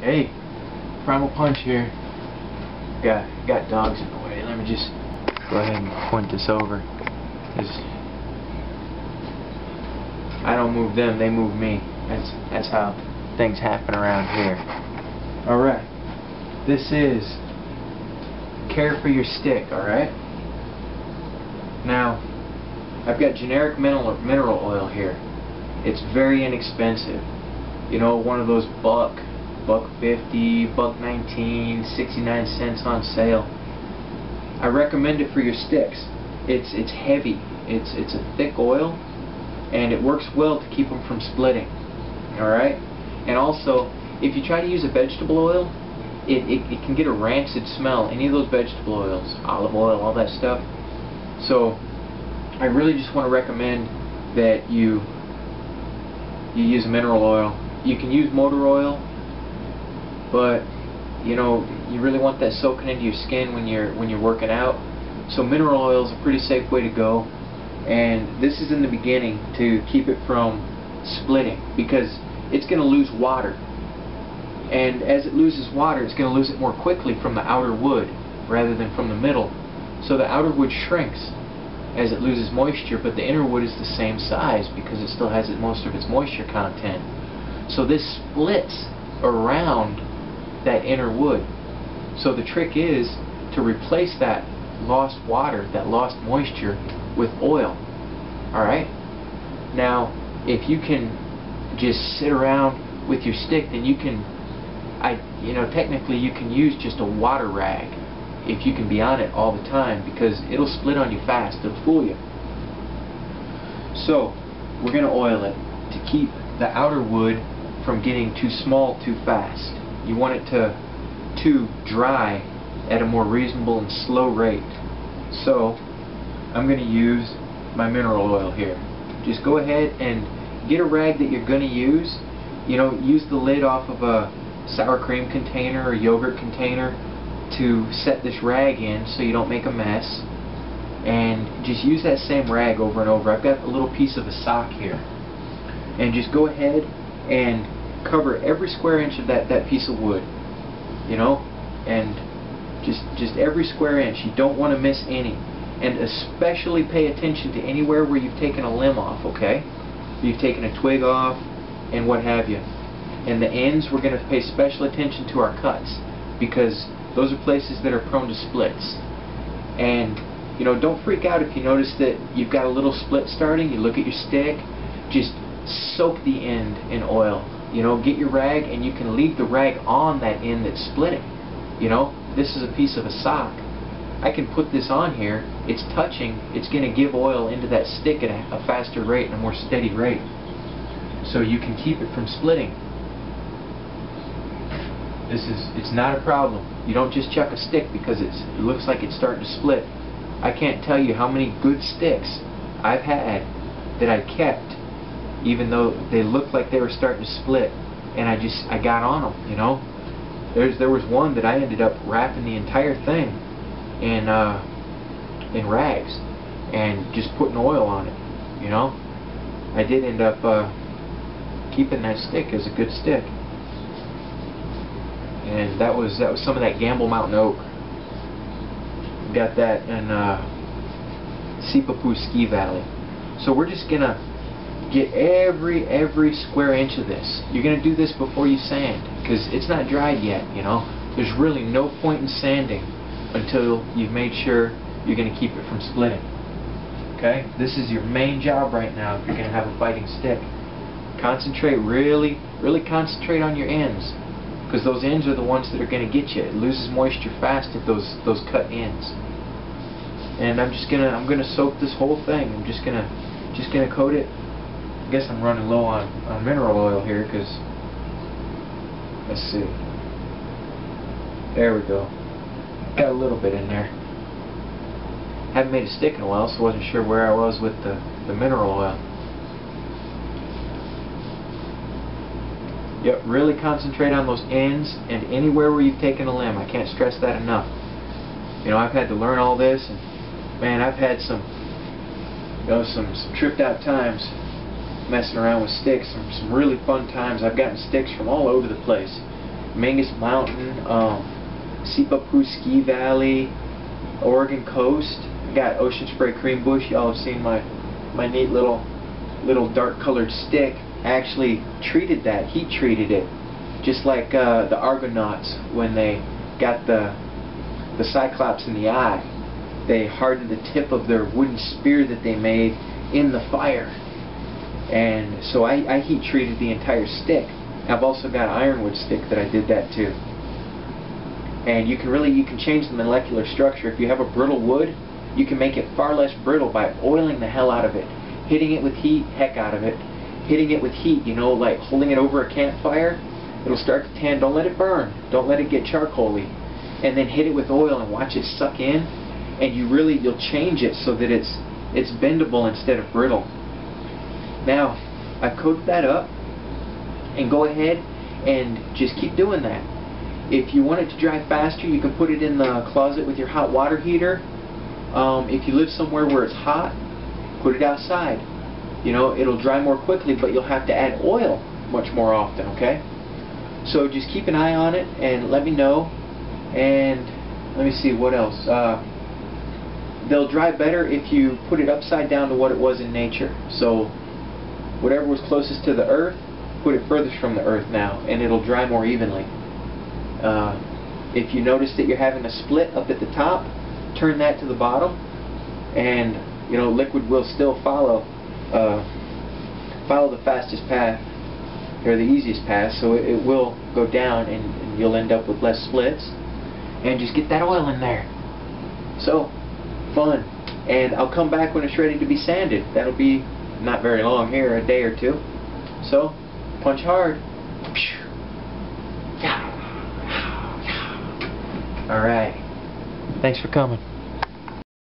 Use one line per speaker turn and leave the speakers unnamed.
Hey, Primal Punch here. Got dogs in the way. Let me just go ahead and point this over. I don't move them, they move me. That's how things happen around here. Alright. This is care for your stick, alright? Now, I've got generic mineral oil here. It's very inexpensive. You know, one of those $1.50, $1.19, 69 cents on sale. I recommend it for your sticks. It's heavy. It's a thick oil, and it works well to keep them from splitting. Alright? And also, if you try to use a vegetable oil, it can get a rancid smell. Any of those vegetable oils, olive oil, all that stuff. So I really just want to recommend that you use mineral oil. You can use motor oil, but you know, you really want that soaking into your skin when you're working out. So mineral oil is a pretty safe way to go, and this is in the beginning to keep it from splitting, because it's going to lose water, and as it loses water, it's going to lose it more quickly from the outer wood rather than from the middle. So the outer wood shrinks as it loses moisture, but the inner wood is the same size because it still has most of its moisture content. So this splits around that inner wood. So the trick is to replace that lost water, that lost moisture, with oil. Alright? Now, if you can just sit around with your stick, then you can, technically you can use just a water rag if you can be on it all the time, because it'll split on you fast. It'll fool you. So we're going to oil it to keep the outer wood from getting too small too fast. You want it to dry at a more reasonable and slow rate. So I'm going to use my mineral oil here. Just go ahead and get a rag that you're going to use. You know, use the lid off of a sour cream container or yogurt container to set this rag in so you don't make a mess, and just use that same rag over and over. I've got a little piece of a sock here, and just go ahead and cover every square inch of that piece of wood, you know, and just every square inch. You don't want to miss any, and especially pay attention to anywhere where you've taken a limb off, okay? You've taken a twig off and what have you. And the ends, we're going to pay special attention to our cuts, because those are places that are prone to splits. And you know, don't freak out if you notice that you've got a little split starting. You look at your stick, just soak the end in oil. You know, get your rag, and you can leave the rag on that end that's splitting. You know, this is a piece of a sock. I can put this on here, it's touching, it's going to give oil into that stick at a faster rate and a more steady rate, so you can keep it from splitting. It's not a problem. You don't just chuck a stick because it looks like it's starting to split. I can't tell you how many good sticks I've had that I kept even though they looked like they were starting to split, and I got on them, you know. There was one that I ended up wrapping the entire thing in rags and just putting oil on it, you know. I did end up keeping that stick as a good stick. And that was some of that Gamble Mountain oak. Got that in Sipapu Ski Valley. So we're just gonna get every square inch of this. You're gonna do this before you sand, because it's not dried yet. You know, there's really no point in sanding until you've made sure you're gonna keep it from splitting. Okay, this is your main job right now if you're gonna have a fighting stick. Concentrate, really concentrate on your ends, because those ends are the ones that are going to get you. It loses moisture fast at those cut ends. And I'm gonna soak this whole thing. I'm just gonna coat it. I guess I'm running low on mineral oil here, because let's see. There we go. Got a little bit in there. Haven't made a stick in a while, so I wasn't sure where I was with the mineral oil. Yep, really concentrate on those ends and anywhere where you've taken a limb. I can't stress that enough. You know, I've had to learn all this, and man, I've had some tripped out times messing around with sticks, some really fun times. I've gotten sticks from all over the place, Mangus Mountain, Sipapu Ski Valley, Oregon Coast. I got Ocean Spray Cream Bush. Y'all have seen my neat little dark colored stick. I actually treated that, heat treated it, just like the Argonauts when they got the Cyclops in the eye. They hardened the tip of their wooden spear that they made in the fire. And so I heat treated the entire stick. I've also got an ironwood stick that I did that too. And you can change the molecular structure. If you have a brittle wood, you can make it far less brittle by oiling the hell out of it. Hitting it with heat, heck out of it. Hitting it with heat, you know, like holding it over a campfire, it'll start to tan. Don't let it burn. Don't let it get charcoaly. And then hit it with oil and watch it suck in. And you'll change it so that it's bendable instead of brittle. Now, I've coated that up, and go ahead and just keep doing that. If you want it to dry faster, you can put it in the closet with your hot water heater. If you live somewhere where it's hot, put it outside. You know, it'll dry more quickly, but you'll have to add oil much more often, okay? So just keep an eye on it and let me know. And let me see what else. They'll dry better if you put it upside down to what it was in nature. So whatever was closest to the earth, put it furthest from the earth now, and it'll dry more evenly. If you notice that you're having a split up at the top, turn that to the bottom, and you know, liquid will still follow the fastest path, or the easiest path, so it will go down, and you'll end up with less splits. And just get that oil in there. So fun. And I'll come back when it's ready to be sanded. That'll be not very long here, a day or two. So punch hard. Alright. Thanks for coming.